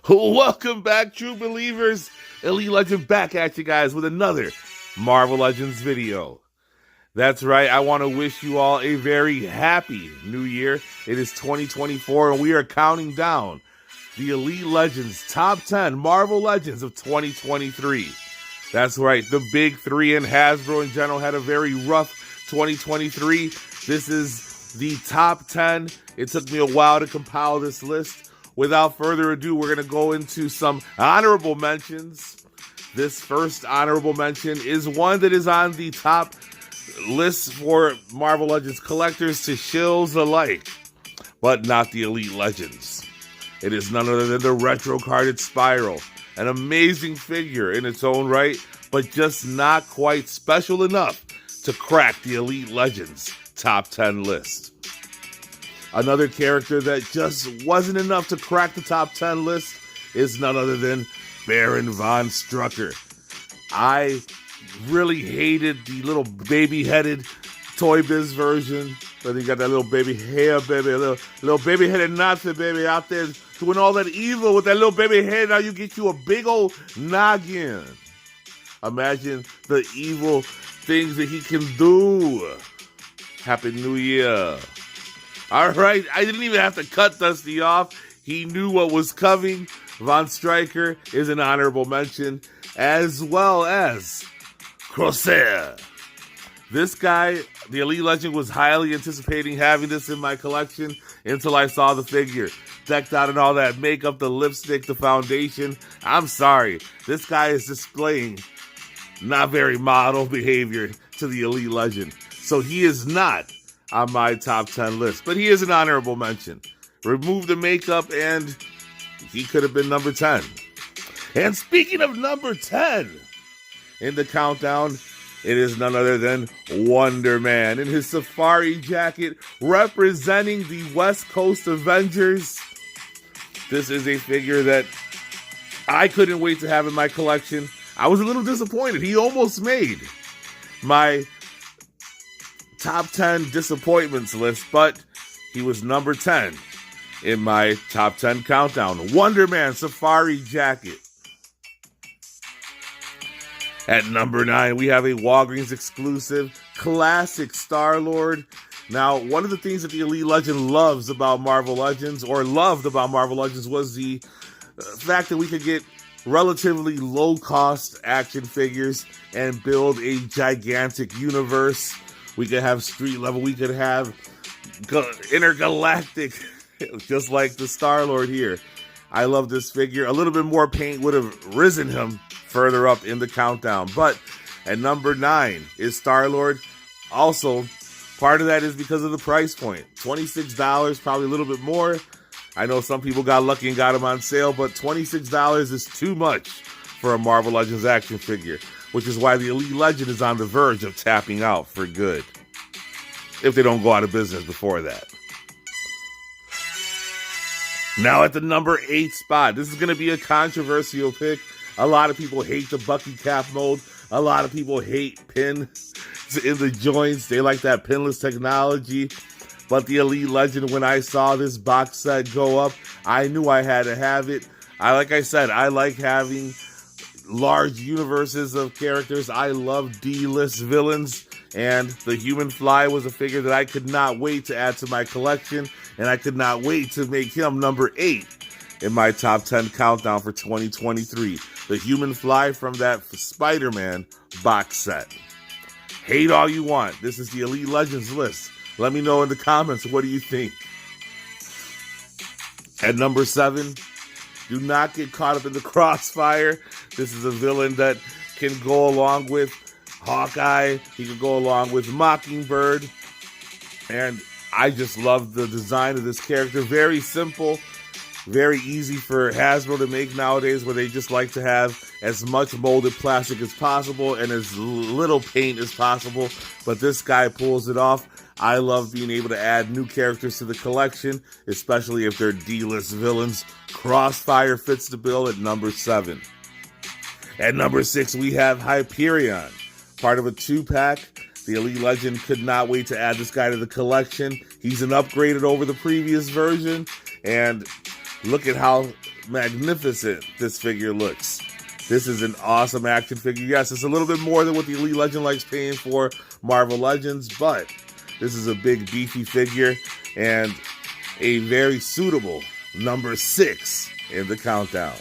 Welcome back, true believers. Elite Legend back at you guys with another Marvel Legends video. That's right, I want to wish you all a very happy new year. It is 2024 and we are counting down the Elite Legends Top 10 Marvel Legends of 2023. That's right, the big three and Hasbro in general had a very rough 2023. This is the top 10. It took me a while to compile this list. Without further ado, we're going to go into some honorable mentions. This first honorable mention is one that is on the top list for Marvel Legends collectors to shills alike, but not the Elite Legends. It is none other than the retro carded Spiral, an amazing figure in its own right, but just not quite special enough to crack the Elite Legends top 10 list. Another character that just wasn't enough to crack the top 10 list is none other than Baron von Strucker. I really hated the little baby-headed Toy Biz version, but he got that little baby hair, baby, a little baby-headed Nazi baby out there doing all that evil with that little baby head. Now you get you a big old noggin. Imagine the evil things that he can do. Happy New Year. All right, I didn't even have to cut Dusty off. He knew what was coming. Von Strucker is an honorable mention, as well as Crossfire. This guy, the Elite Legend, was highly anticipating having this in my collection until I saw the figure. Decked out in all that makeup, the lipstick, the foundation. I'm sorry, this guy is displaying not very model behavior to the Elite Legend. So he is not on my top 10 list, but he is an honorable mention. Remove the makeup and he could have been number 10. And speaking of number 10, in the countdown, it is none other than Wonderman in his safari jacket representing the West Coast Avengers. This is a figure that I couldn't wait to have in my collection. I was a little disappointed. He almost made my top 10 disappointments list, but he was number 10 in my top 10 countdown. Wonderman Safari Jacket. At number 9, we have a Walgreens exclusive classic StarLord. Now, one of the things that the Elite Legend loves about Marvel Legends, or loved about Marvel Legends, was the fact that we could get relatively low-cost action figures and build a gigantic universe. We could have street level. We could have intergalactic, just like the StarLord here. I love this figure. A little bit more paint would have risen him further up in the countdown. But at number 9 is StarLord. Also, part of that is because of the price point. $26, probably a little bit more. I know some people got lucky and got him on sale, but $26 is too much for a Marvel Legends action figure, which is why the Elite Legend is on the verge of tapping out for good, if they don't go out of business before that. Now at the number 8 spot, this is going to be a controversial pick. A lot of people hate the Bucky cap mold. A lot of people hate pins in the joints. They like that pinless technology. But the Elite Legend, when I saw this box set go up, I knew I had to have it. Like I said, I like having large universes of characters. I love D-list villains, and the Human Fly was a figure that I could not wait to add to my collection, and I could not wait to make him number 8 in my top 10 countdown for 2023. The Human Fly from that Spider-Man box set. Hate all you want. This is the Elite Legends list. Let me know in the comments, what do you think? At number 7, do not get caught up in the Crossfire. This is a villain that can go along with Hawkeye. He can go along with Mockingbird. And I just love the design of this character. Very simple, very easy for Hasbro to make nowadays, where they just like to have as much molded plastic as possible and as little paint as possible. But this guy pulls it off. I love being able to add new characters to the collection, especially if they're D-list villains. Crossfire fits the bill at number 7. At number 6, we have Hyperion, part of a 2-pack. The Elite Legend could not wait to add this guy to the collection. He's an upgraded over the previous version, and look at how magnificent this figure looks. This is an awesome action figure. Yes, it's a little bit more than what the Elite Legend likes paying for Marvel Legends, but this is a big, beefy figure and a very suitable number 6 in the countdown.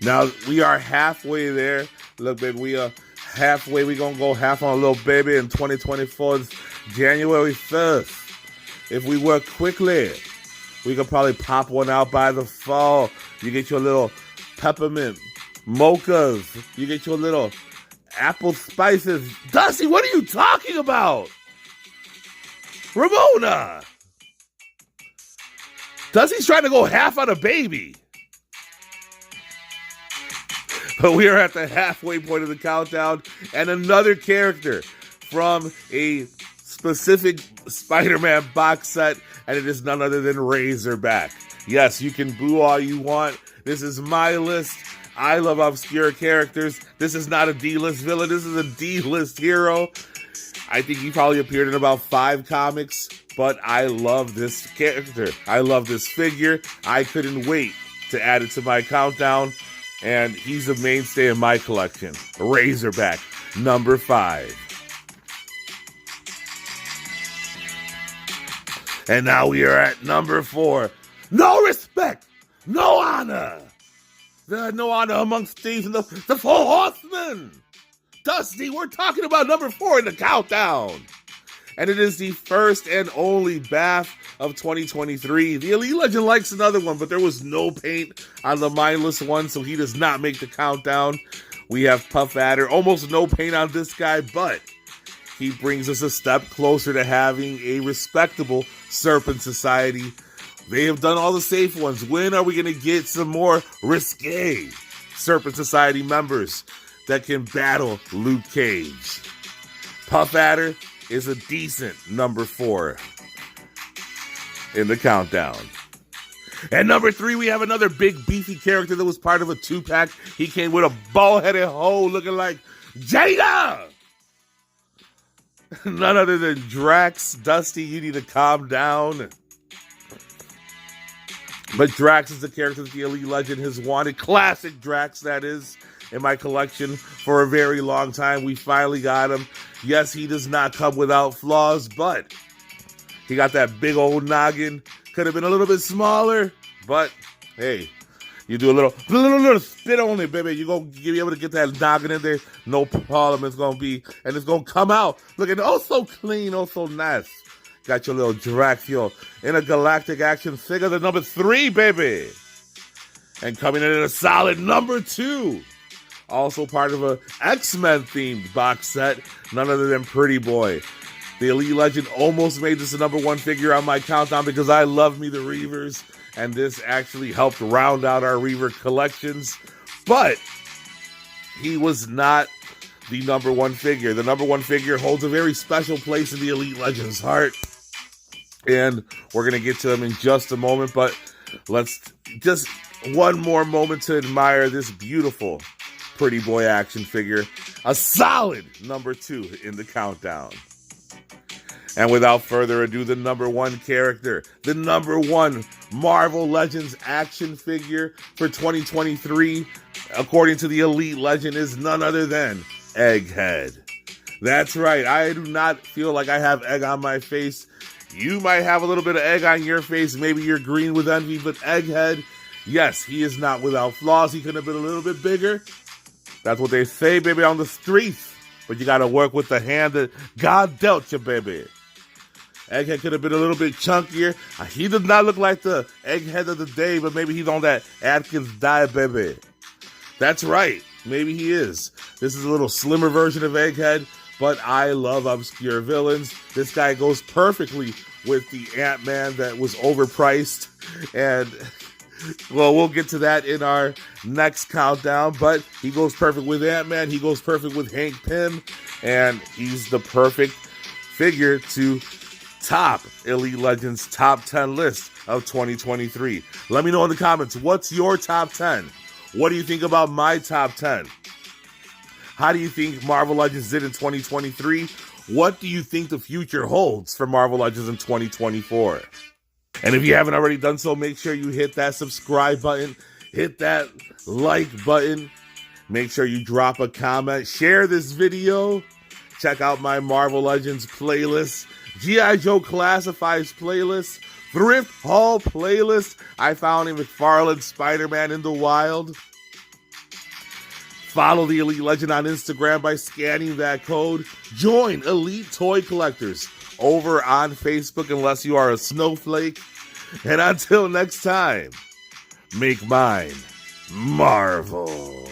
Now, we are halfway there. Look, baby, we are halfway. We're going to go half on a little baby in 2024, January 1st. If we work quickly, we could probably pop one out by the fall. You get your little peppermint mochas. You get your little apple spices. Dusty, what are you talking about? Ramona. Dusty's trying to go half on a baby. But we are at the halfway point of the countdown, and another character from a specific Spider-Man box set, and it is none other than Razorback. Yes, you can boo all you want. This is my list. I love obscure characters. This is not a D-list villain. This is a D-list hero. I think he probably appeared in about 5 comics, but I love this character. I love this figure. I couldn't wait to add it to my countdown, and he's a mainstay in my collection. Razorback, number 5. And now we are at number 4. No respect, no honor. There no honor amongst thieves and the 4 horsemen. Dusty, we're talking about number 4 in the countdown. And it is the first and only bath of 2023. The Elite Legend likes another one, but there was no paint on the mindless one, so he does not make the countdown. We have Puff Adder, almost no paint on this guy, but he brings us a step closer to having a respectable Serpent Society. They have done all the safe ones. When are we going to get some more risque Serpent Society members that can battle Luke Cage? Puff Adder is a decent number 4 in the countdown. And number 3, we have another big beefy character that was part of a 2-pack. He came with a bald-headed hoe looking like Jada! None other than Drax. Dusty, you need to calm down. But Drax is the character that the Elite Legend has wanted. Classic Drax, that is, in my collection for a very long time. We finally got him. Yes, he does not come without flaws, but he got that big old noggin. Could have been a little bit smaller, but hey, you do a little spit on it, baby. You're going to be able to get that noggin in there. No problem. It's going to be, and it's going to come out looking oh so clean, oh so nice. Got your little Drax, your intergalactic action figure, the number 3, baby. And coming in at a solid number 2. Also part of a X-Men themed box set, none other than Pretty Boy. The Elite Legend almost made this a number 1 figure on my countdown because I love me the Reavers, and this actually helped round out our Reaver collections. But he was not the number 1 figure. The number 1 figure holds a very special place in the Elite Legend's heart, and we're going to get to him in just a moment, but let's just one more moment to admire this beautiful Pretty Boy action figure. A solid number 2 in the countdown. And without further ado, the number 1 character, the number 1 Marvel Legends action figure for 2023, according to the Elite Legend, is none other than Egghead. That's right, I do not feel like I have egg on my face. You might have a little bit of egg on your face, maybe you're green with envy, but Egghead, yes, he is not without flaws. He could have been a little bit bigger. That's what they say, baby, on the streets. But you got to work with the hand that God dealt you, baby. Egghead could have been a little bit chunkier. He does not look like the Egghead of the day, but maybe he's on that Atkins diet, baby. That's right. Maybe he is. This is a little slimmer version of Egghead, but I love obscure villains. This guy goes perfectly with the Ant-Man that was overpriced. And, well, we'll get to that in our next countdown, but he goes perfect with Ant-Man. He goes perfect with Hank Pym, and he's the perfect figure to top Elite Legends top 10 list of 2023. Let me know in the comments, what's your top 10? What do you think about my top 10? How do you think Marvel Legends did in 2023? What do you think the future holds for Marvel Legends in 2024? And if you haven't already done so, make sure you hit that subscribe button, hit that like button. Make sure you drop a comment, share this video. Check out my Marvel Legends playlist, G.I. Joe Classifies playlist, Thrift Haul playlist. I found a McFarlane Spider-Man in the wild. Follow the Elite Legend on Instagram by scanning that code. Join Elite Toy Collectors over on Facebook unless you are a snowflake. And until next time, make mine Marvel.